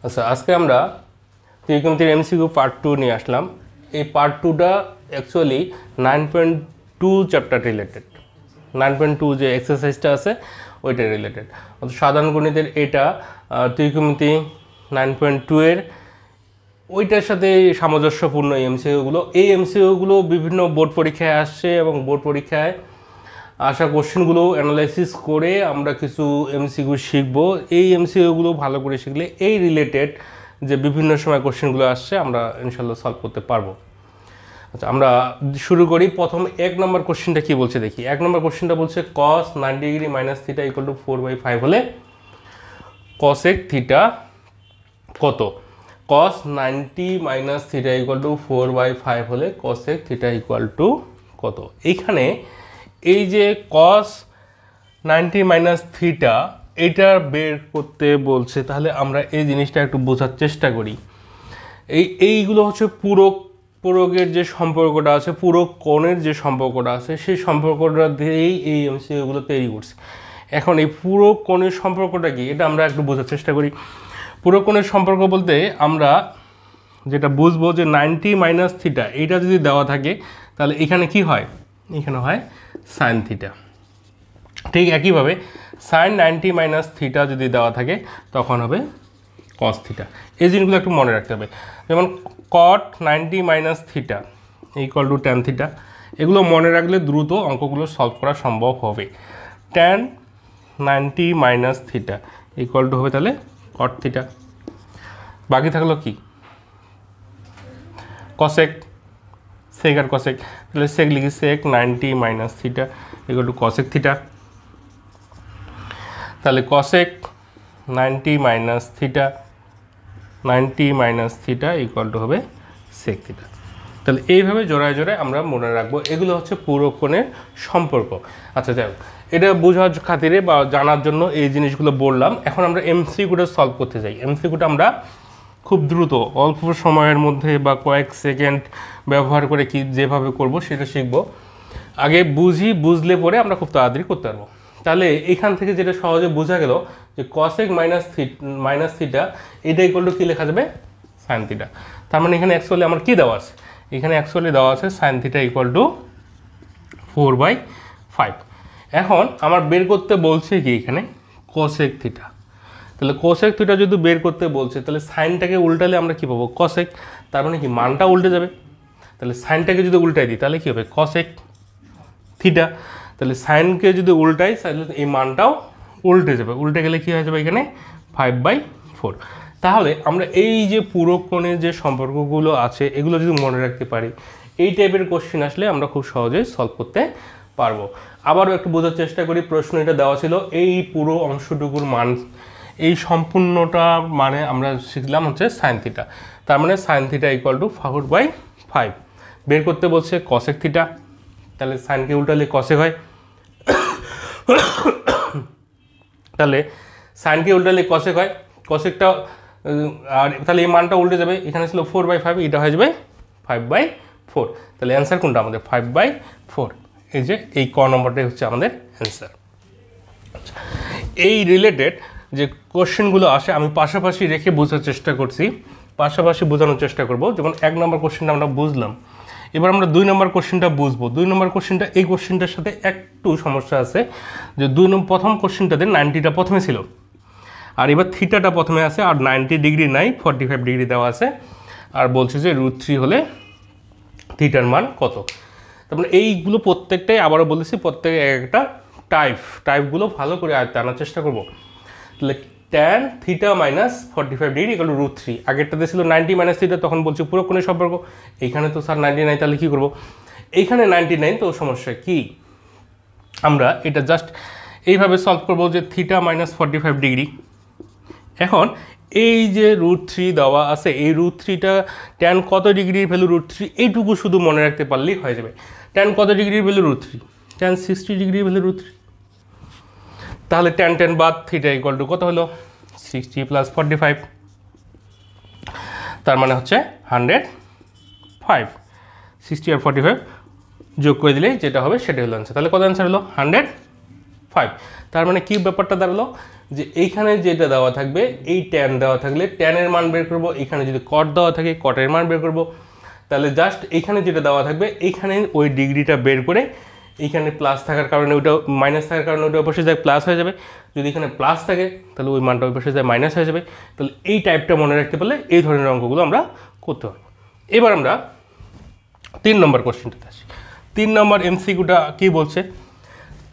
আচ্ছা, আজকে আমরা ত্রিকোণমিতির এমসিকিউ পার্ট 2 নিয়ে আসলাম। এই পার্ট 2টা অ্যাকচুয়ালি 9.2 চ্যাপ্টার রিলেটেড। 9.2 যে এক্সারসাইজটা আছে ওইটা রিলেটেড। সাধারণ গণিতের এটা ত্রিকোণমিতি 9.2 এর ওইটার সাথে সামঞ্জস্যপূর্ণ এমসিকিউগুলো। এই এমসিকিউগুলো বিভিন্ন বোর্ড পরীক্ষায় আসছে এবং বোর্ড পরীক্ষায় আসা কোশ্চেনগুলো অ্যানালাইসিস করে আমরা কিছু এমসিকিউ শিখবো। এই এমসিকিউগুলো ভালো করে শিখলে এই রিলেটেড যে বিভিন্ন সময় কোশ্চেনগুলো আসছে আমরা ইনশাল্লাহ সলভ করতে পারবো। আচ্ছা, আমরা শুরু করি। প্রথম 1 নম্বর কোশ্চেনটা কি বলছে দেখি। 1 নম্বর কোশ্চেনটা বলছে cos 90 degree minus theta equal two 4/5 হলে cosec থিটা কত? cos 90 minus theta equal two 4/5 হলে cosec থিটা ইকুয়াল টু কত? এইখানে এই যে cos 90 মাইনাস থিটা এটা বের করতে বলছে, তাহলে আমরা এই জিনিসটা একটু বোঝার চেষ্টা করি। এইগুলো হচ্ছে পূরকের যে সম্পর্কটা আছে, পূরক কোণের যে সম্পর্কটা আছে, সেই সম্পর্কটা দিয়েই এই এমসিকিউগুলো তৈরি করছে। এখন এই পূরক কোণের সম্পর্কটা কি এটা আমরা একটু বোঝার চেষ্টা করি। পূরক কোণের সম্পর্ক বলতে আমরা যেটা বুঝবো যে 90 মাইনাস থিটা এইটা যদি দেওয়া থাকে তাহলে এখানে কি হয়? এখানে হয় সাইন থিটা। ঠিক একইভাবে সাইন 90 মাইনাস থিটা যদি দেওয়া থাকে তখন হবে কস থিটা। এই জিনিসগুলো একটু মনে রাখতে হবে। যেমন cot 90 minus theta equal to tan theta, এগুলো মনে রাখলে দ্রুত অঙ্কগুলো সলভ করা সম্ভব হবে। Tan 90 minus theta equal to হবে তাহলে কট থিটা। বাকি থাকলো কি? কসেক, সেক আর কসেক। তাহলে সেক লিখি sec 90 minus theta equal to cosec theta. তাহলে cosec 90 minus theta 90 minus theta equal to হবে সেক থিটা। তাহলে এইভাবে জোড়ায় জোড়ায় আমরা মনে রাখবো। এগুলো হচ্ছে পূরক কোণের সম্পর্ক। আচ্ছা, যাই হোক, এটা বোঝার খাতিরে বা জানার জন্য এই জিনিসগুলো বললাম। এখন আমরা এমসিকিউটা সলভ করতে যাই। এমসিকিউটা আমরা খুব দ্রুত অল্প সময়ের মধ্যে বা কয়েক সেকেন্ড ব্যবহার করে কি যেভাবে করব সেটা শিখব। আগে বুঝলে পরে আমরা খুব তাড়াতাড়ি করতে পারবো। তাহলে এখান থেকে যেটা সহজে বোঝা গেল যে কসেক মাইনাস থিটা এটা ইকুয়াল টু কী লেখা যাবে? Sine theta. তার মানে এখানে অ্যাকচুয়ালি আমার কী দেওয়া আছে? এখানে অ্যাকচুয়ালি দেওয়া আছে সাইন থিটা ইকুয়াল টু 4/5। এখন আমার বের করতে বলছে কি এখানে কোসেক থিটা। তাহলে কোসেক থিটা যদি বের করতে বলছে তাহলে সাইনটাকে উল্টালে আমরা কী পাবো? কসেক। তার মানে কি মানটা উল্টে যাবে। তাহলে সাইনটাকে যদি উল্টাই দিই তাহলে কী হবে? Cosec theta. তাহলে সাইনকে যদি উল্টাই তাহলে এই মানটাও উল্টে যাবে। উল্টে গেলে কী হয়ে যাবে? এখানে 5/4। তাহলে আমরা এই যে পূরক কোণের যে সম্পর্কগুলো আছে এগুলো যদি মনে রাখতে পারি, এই টাইপের কোশ্চেন আসলে আমরা খুব সহজেই সলভ করতে পারবো। আবারও একটু বোঝার চেষ্টা করি। প্রশ্ন এটা দেওয়া ছিল এই পুরো অংশটুকুর মান, এই সম্পূর্ণটা মানে আমরা শিখলাম হচ্ছে সাইন থিটা। তার মানে সাইন থিটা ইকুয়াল টু 4/5 বের করতে বলছে কসেক থিটা। তাহলে সাইনকে উল্টালে কসেক হয়। তাহলে সাইনকে উল্টালে কসেক হয়। কসেকটা আর তাহলে এই মানটা উল্টে যাবে। এখানে ছিল 4/5, এটা হয়ে যাবে 5/4। তাহলে অ্যান্সার কোনটা আমাদের? 5/4। এই যে এই ক নম্বরটাই হচ্ছে আমাদের অ্যান্সার। এই রিলেটেড যে কোশ্চেনগুলো আসে আমি পাশাপাশি রেখে বোঝার চেষ্টা করছি, পাশাপাশি বোঝানোর চেষ্টা করব। যেমন 1 নম্বর কোশ্চেনটা আমরা বুঝলাম, এবার আমরা 2 নম্বর কোশ্চেনটা বুঝবো। 2 নম্বর কোশ্চেনটা এই কোশ্চেনটার সাথে একটু সমস্যা আছে যে প্রথম কোশ্চেনটাতে 90টা প্রথমে ছিল আর এবার থিটাটা প্রথমে আছে আর 90 ডিগ্রি নাই, 45 ডিগ্রি দেওয়া আছে আর বলছে যে √3 হলে থিটার মান কত। তারপরে এইগুলো প্রত্যেকটাই আবারও বলেছি প্রত্যেকে একটা টাইপগুলো ভালো করে আয়ত্তে আনার চেষ্টা করব। তাহলে tan theta minus 45 degree equal to √3। আগেরটাতে ছিল 90 মাইনাস থিটা, তখন বলছি পুরো কোণের সম্পর্ক। এইখানে তো স্যার 90 নাই, তাহলে কী করবো? এইখানে 90 তো সমস্যা কি? আমরা এটা জাস্ট এইভাবে সলভ করবো যে থিটা মাইনাস 45 ডিগ্রি। এখন এই যে √3 দেওয়া আছে, এই √3টা ট্যান কত ডিগ্রির ভ্যালু √3 এইটুকু শুধু মনে রাখতে পারলেই হয়ে যাবে। ট্যান কত ডিগ্রির ভ্যালু √3? ট্যান 60 ডিগ্রির ভ্যালু √3। তাহলে ট্যান বাদ থিটা ইকুয়াল টু কত হলো? 60 + 45, তার মানে হচ্ছে 105। 60 আর 45 যোগ করে দিলেই যেটা হবে সেটা হলো অ্যান্সার। তাহলে কত অ্যান্সার হলো? 105। 5। তার মানে কি ব্যাপারটা দাঁড়ালো যে এইখানে যেটা দেওয়া থাকবে এই ট্যান দেওয়া থাকলে ট্যানের মান বের করব, এখানে যদি কট দেওয়া থাকে কটের মান বের করব। তাহলে জাস্ট এখানে যেটা দেওয়া থাকবে এইখানে ওই ডিগ্রিটা বের করে এইখানে প্লাস থাকার কারণে ওইটা মাইনাস থাকার কারণে ওইটা বসে যায় প্লাস হয়ে যাবে, যদি এখানে প্লাস থাকে তাহলে ওই মানটা ওই বসে যায় মাইনাস হয়ে যাবে। তাহলে এই টাইপটা মনে রাখতে পারলে এই ধরনের অঙ্কগুলো আমরা করতে পারবো। এবার আমরা 3 নম্বর কোশ্চেনটাতে আসি। 3 নম্বর এমসিকিউটা কী বলছে?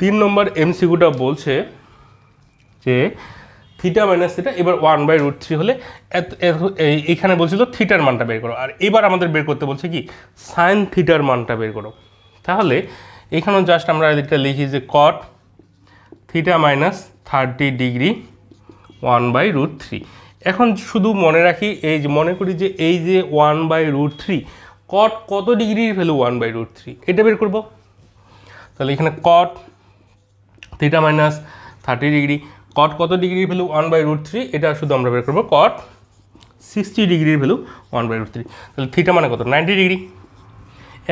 3 নম্বর এমসিকিউটা বলছে যে থিটা মাইনাস থিটা এবার 1/√3 হলে এইখানে বলছিল থিটার মানটা বের করো, আর এবার আমাদের বের করতে বলছে কি সাইন থিটার মানটা বের করো। তাহলে এখানেও জাস্ট আমরা এটা লিখি যে কট থিটা মাইনাস 30 ডিগ্রি 1/√3। এখন শুধু মনে রাখি এই যে মনে করি যে এই যে 1/√3 কট কত ডিগ্রির ভ্যালু 1/√3 এটা বের করব। তাহলে এখানে কট থিটা মাইনাস 30 ডিগ্রি কট কত ডিগ্রির ভ্যালু 1/√3 এটা শুধু আমরা বের করবো কট 60 ডিগ্রির ভ্যালু 1/√3। তাহলে থিটা মানে কত 90 ডিগ্রি।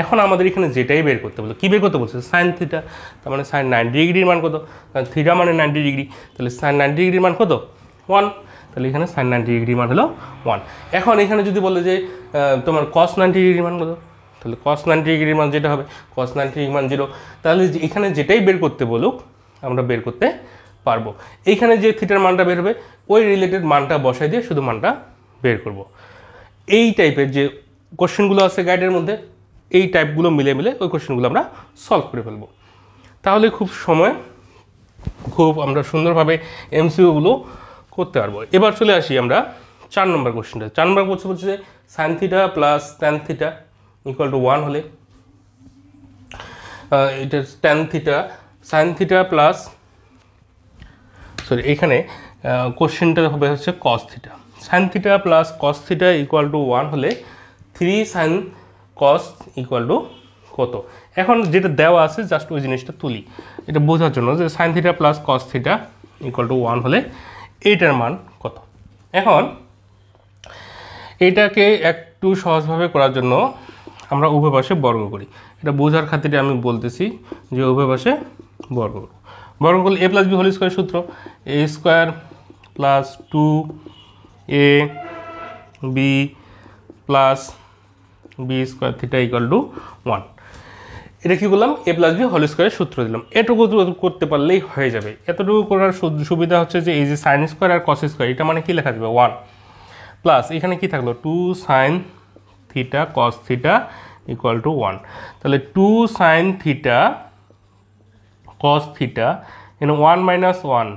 এখন আমাদের এখানে যেটাই বের করতে বলছে কী বের করতে বলছে সাইন থিটা, তার মানে সাইন 90 ডিগ্রির মান কত, কারণ থিটা মানে 90 ডিগ্রি, তাহলে সাইন 90 ডিগ্রির মান কত 1। তাহলে এখানে সাইন 90 ডিগ্রির মান হলো 1। এখন এখানে যদি বলে যে তোমার কস 90 ডিগ্রির মান কত, তাহলে কস 90 ডিগ্রির মান যেটা হবে কস 90 ডিগ্রির মান 0। তাহলে এখানে যেটাই বের করতে বলুক আমরা বের করতে পারবো। এইখানে যে থিটার মানটা বের হবে ওই রিলেটেড মানটা বসাই দিয়ে শুধু মানটা বের করব। এই টাইপের যে কোশ্চেনগুলো আছে গাইডের মধ্যে এই টাইপগুলো মিলে মিলে ওই কোশ্চেনগুলো আমরা সলভ করে ফেলবো। তাহলে খুব আমরা সুন্দরভাবে এমসিকিউগুলো করতে পারবো। এবার চলে আসি আমরা 4 নম্বর কোশ্চেনটা। 4 নম্বর কোশ্চেন বলছে যে sine theta plus tan theta equal to 1 হলে এটা tan theta sine theta plus এখানে কোশ্চেনটা হবে হচ্ছে cos theta. Sine theta plus cos theta equal to 1 হলে 3 সাইন কস ইকুয়াল টু কত। এখন যেটা দেওয়া আছে জাস্ট ওই জিনিসটা তুলি এটা বোঝার জন্য যে sine theta plus cos theta equal to 1 হলে এইটার মান কত। এখন এটাকে একটু সহজভাবে করার জন্য আমরা উভয় পাশে বর্গ করি। এটা বোঝার খাতিরে আমি বলতেছি যে উভয় পাশে বর্গ করব। বর্গ করলে a plus B whole square সূত্র a square plus 2ab plus B square theta equal to 1। এটা কী বললাম a প্লাস বি হোল স্কোয়ারের সূত্র দিলাম। এটুকু করতে পারলেই হয়ে যাবে। এতটুকু করার সুবিধা হচ্ছে যে এই যে সাইন স্কোয়ার আর কস স্কোয়ার এটা মানে কী লেখা যাবে 1 প্লাস এখানে কি থাকলো 2 sine theta cos theta equal to 1। তাহলে 2 সাইন থিটা কস থিটা এখানে 1 মাইনাস 1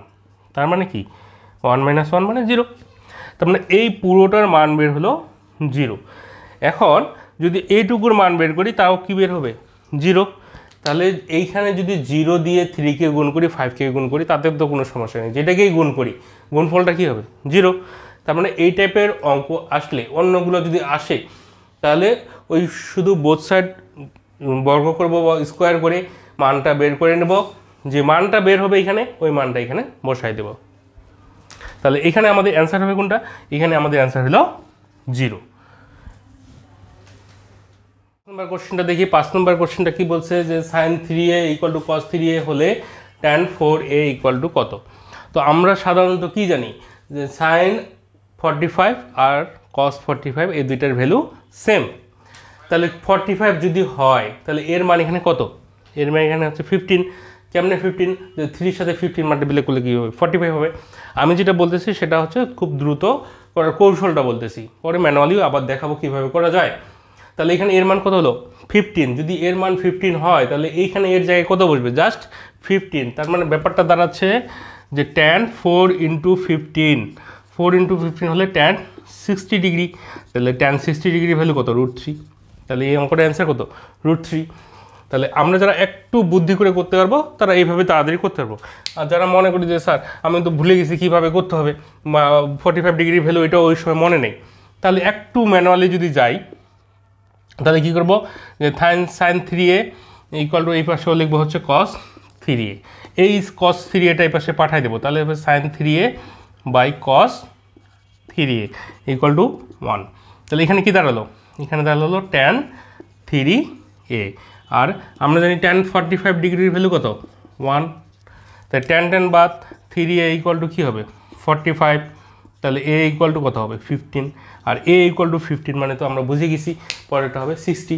তার মানে কি 1 মাইনাস 1 মানে 0। তার মানে এই পুরোটার মান বের হলো 0। এখন যদি এইটুকুর মান বের করি তাও কি বের হবে 0। তাহলে এইখানে যদি 0 দিয়ে 3কে গুণ করি 5কে গুণ করি তাতে তো কোনো সমস্যা নেই, যেটাকেই গুণ করি গুণফলটা কী হবে 0। তার মানে এই টাইপের অঙ্ক আসলে অন্যগুলো যদি আসে তাহলে ওই শুধু বোথ সাইড বর্গ করব বা স্কোয়ার করে মানটা বের করে নেব, যে মানটা বের হবে এখানে ওই মানটা এখানে বসাই দেব। তাহলে এখানে আমাদের অ্যান্সার হবে কোনটা, এখানে আমাদের অ্যান্সার হলো 0। নম্বর কোশ্চেনটা দেখি। 5 নম্বর কোশ্চেনটা কি বলছে যে সাইন 3a ইকুয়াল টু কস 3a হলে ট্যান 4a ইকুয়াল টু কত। তো আমরা সাধারণত কি জানি যে সাইন 45 আর কস 45 এই দুইটার ভ্যালু সেম। তাহলে 45 যদি হয় তাহলে এর মান এখানে কত, এর মান এখানে হচ্ছে 15। কেমনে 15, যে 3 সাথে 15 মাল্টিপ্লাই করলে কী হবে 45 হবে। আমি যেটা বলতেছি সেটা হচ্ছে খুব দ্রুত করার কৌশলটা বলতেছি, পরে ম্যানুয়ালিও আবার দেখাবো কীভাবে করা যায়। তাহলে এখানে এর মান কত হলো 15। যদি এর মান 15 হয় তাহলে এইখানে এর জায়গায় কত বসবে জাস্ট 15। তার মানে ব্যাপারটা দাঁড়াচ্ছে যে ট্যান 4 ইন্টু 15, 4 ইন্টু 15 হলে ট্যান 60 ডিগ্রি। তাহলে ট্যান 60 ডিগ্রি ভ্যালু কত √3। তাহলে এই অঙ্কটা অ্যান্সার কত √3। তাহলে আমরা যারা একটু বুদ্ধি করে করতে পারবো তারা এইভাবে তাড়াতাড়ি করতে পারবো। আর যারা মনে করি যে স্যার আমি তো ভুলে গেছি কীভাবে করতে হবে, 45 ডিগ্রি ভ্যালু এটা ওই সময় মনে নেই, তাহলে একটু ম্যানুয়ালি যদি যাই তাহলে কী করবো যে সাইন 3a ইকুয়াল টু এই পাশেও লিখবো হচ্ছে কস 3a, এই কস 3a এই পাশে পাঠাই দেবো। তাহলে হবে sine 3a by cos 3a equal to 1। তাহলে এখানে কী দাঁড়ালো, এখানে দাঁড়ালো ট্যান 3a। আর আমরা জানি ট্যান 45 ডিগ্রির ভ্যালু কত 1। তাই tan বাদ 3a ইকুয়াল টু কী হবে 45, তাহলে a ইকুয়াল টু কত হবে 15, আর a ইকুয়াল টু 15 মানে তো আমরা বুঝে গেছি পরেরটা হবে 60।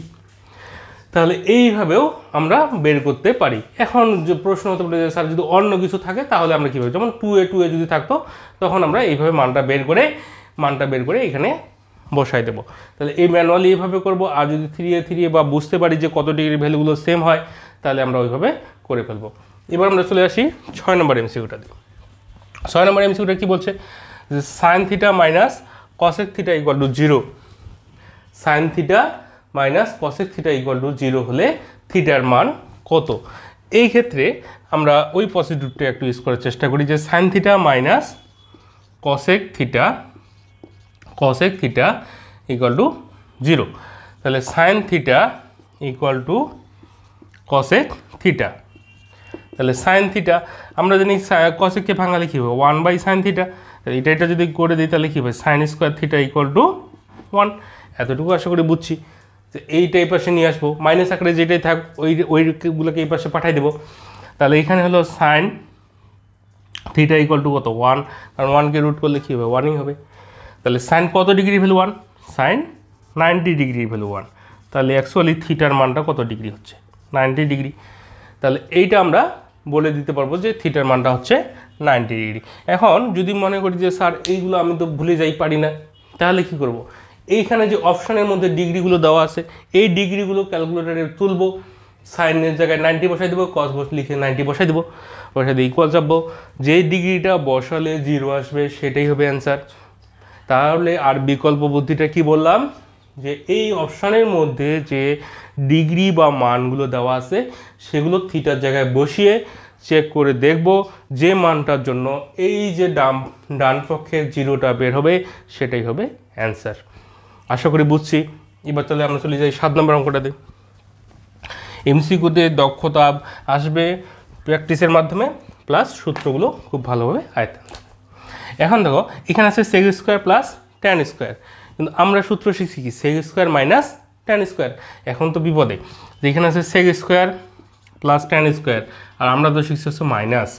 তাহলে এইভাবেও আমরা বের করতে পারি। এখন যে প্রশ্ন হতে পারে যে স্যার যদি অন্য কিছু থাকে তাহলে আমরা কীভাবে, যেমন 2a যদি থাকতো তখন আমরা এইভাবে মানটা বের করে এখানে বসাই দেবো। তাহলে এই ম্যানুয়ালি এইভাবে করব, আর যদি 3a বা বুঝতে পারি যে কত ডিগ্রি ভ্যালুগুলো সেম হয় তাহলে আমরা ওইভাবে করে ফেলবো। এবার আমরা চলে আসি 6 নম্বর এমসিকিউটা দিয়ে। 6 নম্বর এমসিকিউটা কী বলছে যে sine theta minus cosec theta equal two 0, sine theta minus cosec theta equal two 0 হলে থিটার মান কত। এই ক্ষেত্রে আমরা ওই প্রসিডিউরটা একটু ইউজ করার চেষ্টা করি যে sine theta minus cosec theta equal two 0, তাহলে sine theta equal to cosec theta. তাহলে সাইন থিটা আমরা জানি কসেককে ভাঙালে কী হবে 1/sin থিটা, এটা যদি করে দিই তাহলে কী হবে sine square theta equal to 1। এতটুকু আশা করি বুঝছি। যে এইটা এই পাশে নিয়ে আসবো, মাইনাস আকারে যেটাই থাক ওইগুলোকে এই পাশে পাঠিয়ে দেবো। তাহলে এখানে হলো সাইন থিটা ইকুয়াল টু কত 1, কারণ 1কে রুট করলে কী হবে 1ই হবে। তাহলে সাইন কত degree value 1, sine 90 degree value 1, তাহলে অ্যাকচুয়ালি থিটার মানটা কত ডিগ্রি হচ্ছে 90 ডিগ্রি। তাহলে এইটা আমরা বলে দিতে পারবো যে থিটার মানটা হচ্ছে 90 ডিগ্রি। এখন যদি মনে করি যে স্যার এইগুলো আমি তো ভুলে যাই পারি না, তাহলে কি করব, এইখানে যে অপশানের মধ্যে ডিগ্রিগুলো দেওয়া আছে এই ডিগ্রিগুলো ক্যালকুলেটারে তুলবো, সাইনের জায়গায় 90 বসাই দেবো, কস লিখে 90 বসাই দেবো, বসাই দিয়ে ইকুয়াল চাপবো, যে ডিগ্রিটা বসালে 0 আসবে সেটাই হবে অ্যান্সার। তাহলে আর বিকল্প বুদ্ধিটা কি বললাম যে এই অপশানের মধ্যে যে ডিগ্রি বা মানগুলো দেওয়া আছে সেগুলো থিটার জায়গায় বসিয়ে চেক করে দেখব যে মানটার জন্য এই যে ডান পক্ষের 0টা বের হবে সেটাই হবে অ্যান্সার। আশা করি বুঝছি। এবার তাহলে আমরা চলে যাই 7 নম্বর অঙ্কটাতে। এমসিকিউতে দক্ষতা আসবে প্র্যাকটিসের মাধ্যমে, প্লাস সূত্রগুলো খুব ভালোভাবে আয়ত্ত। এখন দেখো এখানে আছে sec square plus tan square, কিন্তু আমরা সূত্র শিখছি কি sec square minus tan square. এখন তো বিপদে, এখানে আছে sec square plus tan square, আর আমরা তো শিখছি হচ্ছে মাইনাস।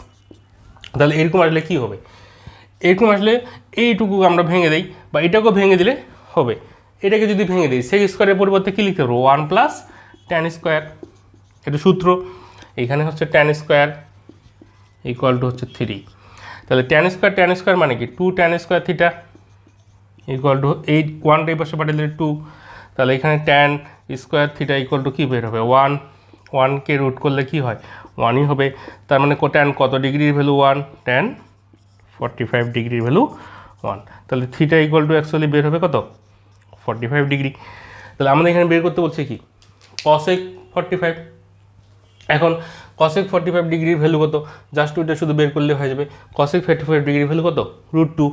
তাহলে এরকম আসলে কী হবে, এরকম আসলে এইটুকু আমরা ভেঙে দিই বা এটাকেও ভেঙে দিলে হবে। এটাকে যদি ভেঙে দিই সেক স্কোয়ারের পরিবর্তে কী লিখতে পারবো 1 প্লাস ট্যান স্কোয়ার, এটা সূত্র। এখানে হচ্ছে ট্যান স্কোয়ার ইকুয়াল টু হচ্ছে 3, তাহলে ট্যান স্কোয়ার মানে কি 2 tan square theta equal to 8, 1টা এই পাশে পাঠালে 2, তাহলে এখানে tan square theta equal to কী বের হবে 1, 1কে রুট করলে কি হয় 1ই হবে। তার মানে ট্যান কত ডিগ্রির ভ্যালু 1, ট্যান 45 ডিগ্রির ভ্যালু 1, তাহলে থিটা ইকুয়াল টু অ্যাকচুয়ালি বের হবে কত 45 ডিগ্রি। তাহলে আমাদের এখানে বের করতে বলছে কি কসেক 45। এখন কসেক 45 ডিগ্রির ভ্যালু কত, জাস্ট ওইটা শুধু বের করলে হয়ে যাবে। কসেক 45 ডিগ্রির ভ্যালু কত √2।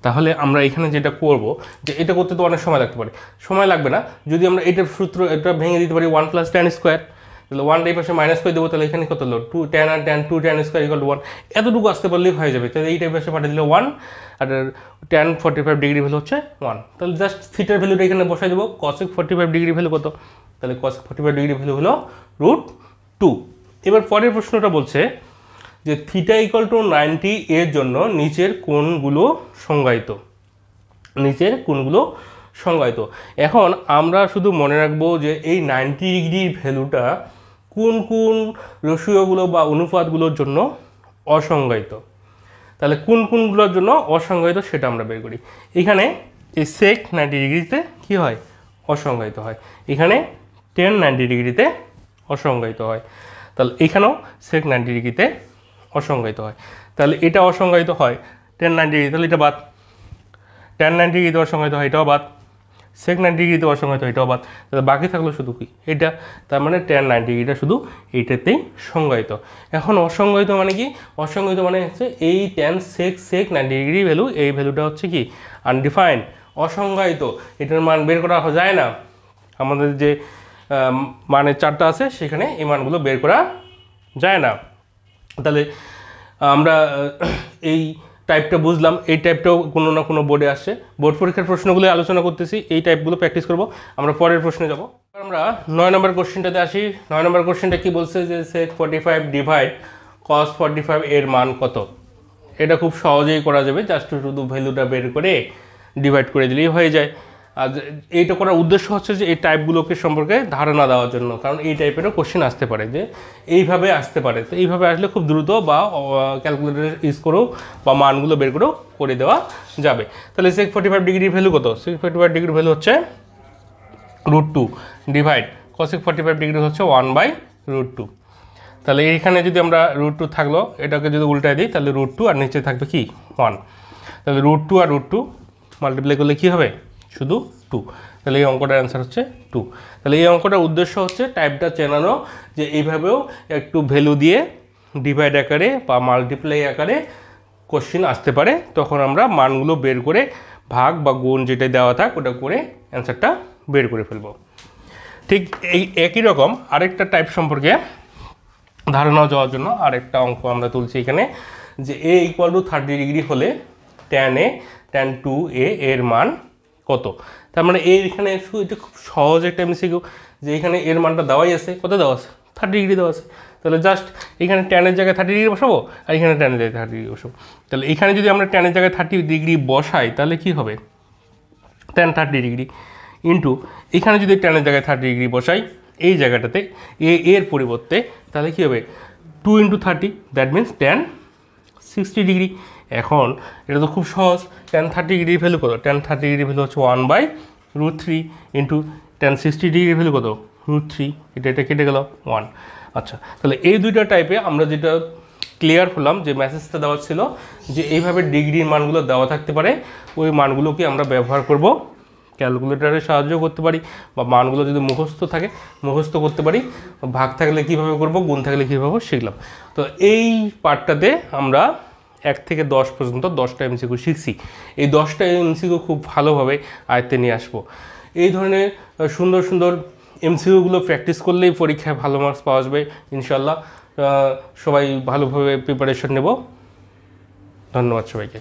তাহলে আমরা এখানে যেটা করব যে এটা করতে তো অনেক সময় লাগতে পারে, সময় লাগবে না যদি আমরা এটার সূত্র এটা ভেঙে দিতে পারি 1 প্লাস ট্যান স্কোয়ার, তাহলে 1 এই পাশে মাইনাস করে দেবো, তাহলে এখানে কত হলো 2 ট্যান আর tan 2 tan square equal to 1, এতটুকু আসতে পারলেই হয়ে যাবে। তাহলে এইটাই পাশে পাঠিয়ে দিলে 1 আর ট্যান 45 ডিগ্রি ভ্যালু হচ্ছে 1, তাহলে জাস্ট থিটার ভ্যালুটা এখানে বসাই দেবো। কসেক 45 ডিগ্রি ভ্যালু কত, তাহলে কসেক 45 ডিগ্রি ভ্যালু হলো √2। এবার পরের প্রশ্নটা বলছে যে থিটা ইকুয়াল টু 90 এর জন্য নিচের কোণগুলো সংজ্ঞায়িত। এখন আমরা শুধু মনে রাখবো যে এই 90 ডিগ্রির ভ্যালুটা কোন কোন রসিয়গুলো বা অনুপাতগুলোর জন্য অসংজ্ঞায়িত। তাহলে কোন কোনগুলোর জন্য অসংজ্ঞায়িত সেটা আমরা বের করি। এখানে এই সেক 90 ডিগ্রিতে কী হয় অসংজ্ঞায়িত হয়, এখানে ট্যান 90 ডিগ্রিতে অসংজ্ঞায়িত হয়, তাহলে এখানেও সেক 90 ডিগ্রিতে অসংজ্ঞায়িত হয়। তাহলে এটা অসংজ্ঞায়িত হয় ট্যান 90 ডিগ্রি, তাহলে এটা বাদ। ট্যান 90 ডিগ্রিতে অসংজ্ঞায়িত হয় এটাও বাদ, সেক 90 ডিগ্রিতে অসংজ্ঞায়িত এটাও বাদ, তাহলে বাকি থাকলো শুধু কি এটা। তার মানে ট্যান 90 ডিগ্রিটা শুধু এইটাতেই সংজ্ঞায়িত। এখন অসংজ্ঞায়িত মানে কি, অসংজ্ঞায়িত মানে হচ্ছে এই ট্যান সেক 90 ডিগ্রি ভ্যালু, এই ভ্যালুটা হচ্ছে কি আনডিফাইন্ড, অসংজ্ঞায়িত, এটার মান বের করা যায় না। আমাদের যে মানের চারটা আছে সেখানে এই মানগুলো বের করা যায় না। তাহলে আমরা এই টাইপটা বুঝলাম, এই টাইপটাও কোনো না কোনো বোর্ডে আসছে, বোর্ড পরীক্ষার প্রশ্নগুলো আলোচনা করতেছি, এই টাইপগুলো প্র্যাকটিস করব। আমরা পরের প্রশ্নে যাব। আমরা 9 নম্বর কোশ্চেনটাতে আসি। 9 নম্বর কোশ্চেনটা কি বলছে যে সেক 45 ডিভাইড cos 45 এর মান কত। এটা খুব সহজেই করা যাবে, জাস্ট শুধু ভ্যালুটা বের করে ডিভাইড করে দিলেই হয়ে যায়। আর এইটা করার উদ্দেশ্য হচ্ছে যে এই টাইপগুলোকে সম্পর্কে ধারণা দেওয়ার জন্য, কারণ এই টাইপেরও কোশ্চেন আসতে পারে যে এইভাবে আসতে পারে। তো এইভাবে আসলে খুব দ্রুত বা ক্যালকুলেটর ইউজ করেও বা মানগুলো বের করেও করে দেওয়া যাবে। তাহলে sec 45 ডিগ্রির ভ্যালু কত? sec 45 ডিগ্রির ভ্যালু হচ্ছে √2 ডিভাইড cosec 45 ডিগ্রি হচ্ছে 1/√2। তাহলে এইখানে যদি আমরা √2 থাকলো, এটাকে যদি উল্টায় দিই তাহলে √2 আর নিচে থাকবে কি 1। তাহলে √2 আর √2 মাল্টিপ্লাই করলে কি হবে? শুধু 2। তাহলে এই অঙ্কটার অ্যান্সার হচ্ছে 2। তাহলে এই অঙ্কটার উদ্দেশ্য হচ্ছে টাইপটা চেনানো, যে এইভাবেও একটু ভ্যালু দিয়ে ডিভাইড আকারে বা মাল্টিপ্লাই আকারে কোশ্চেন আসতে পারে। তখন আমরা মানগুলো বের করে ভাগ বা গুণ যেটা দেওয়া থাক ওটা করে অ্যান্সারটা বের করে ফেলবো। ঠিক এই একই রকম আরেকটা টাইপ সম্পর্কে ধারণা দেওয়ার জন্য আরেকটা অঙ্ক আমরা তুলছি এখানে, যে a = 30 ডিগ্রি হলে tan a tan 2a এর মান কত। তার মানে এখানে এটা খুব সহজ একটা এমসিকিউ, যে এখানে এর মানটা দেওয়াই আছে, কত দেওয়া আছে? 30 ডিগ্রি দেওয়া আছে। তাহলে জাস্ট এখানে ট্যানের জায়গায় 30 ডিগ্রি বসাবো আর এখানে ট্যানের জায়গায় 30 ডিগ্রি বসাবো। তাহলে এখানে যদি আমরা ট্যানের জায়গায় 30 ডিগ্রি বসাই তাহলে কি হবে? tan 30 ডিগ্রি ইন্টু এখানে যদি ট্যানের জায়গায় 30 ডিগ্রি বসাই এই জায়গাটাতে এর পরিবর্তে, তাহলে কী হবে? 2 × 30 দ্যাট মিনস tan 60 ডিগ্রি। এখন এটা তো খুব সহজ, tan 30 ডিগ্রির ভ্যালু কত? tan 30 ডিগ্রির ভ্যালু হচ্ছে 1/√3 ইন্টু tan 60 ডিগ্রির ভ্যালু কত? √3। এটা কেটে গেল 1। আচ্ছা, তাহলে এই দুইটা টাইপে আমরা যেটা ক্লিয়ার হলাম যে মেসেজটা দেওয়া ছিল যে এইভাবে ডিগ্রির মানগুলো দেওয়া থাকতে পারে, ওই মানগুলোকে আমরা ব্যবহার করব, ক্যালকুলেটারে সাহায্য করতে পারি, বা মানগুলো যদি মুখস্থ থাকে মুখস্থ করতে পারি, ভাগ থাকলে কীভাবে করব, গুণ থাকলে কীভাবে শিখলাম। তো এই পার্টটাতে আমরা 1 থেকে 10 পর্যন্ত 10টা এমসিকিউ শিখছি। এই 10টা এমসিকিউ খুব ভালোভাবে আয়ত্তে নিয়ে আসবো। এই ধরনের সুন্দর সুন্দর এমসিকিউগুলো প্র্যাকটিস করলেই পরীক্ষায় ভালো মার্কস পাওয়া যাবে ইনশাল্লাহ। সবাই ভালোভাবে প্রিপারেশন নেব। ধন্যবাদ সবাইকে।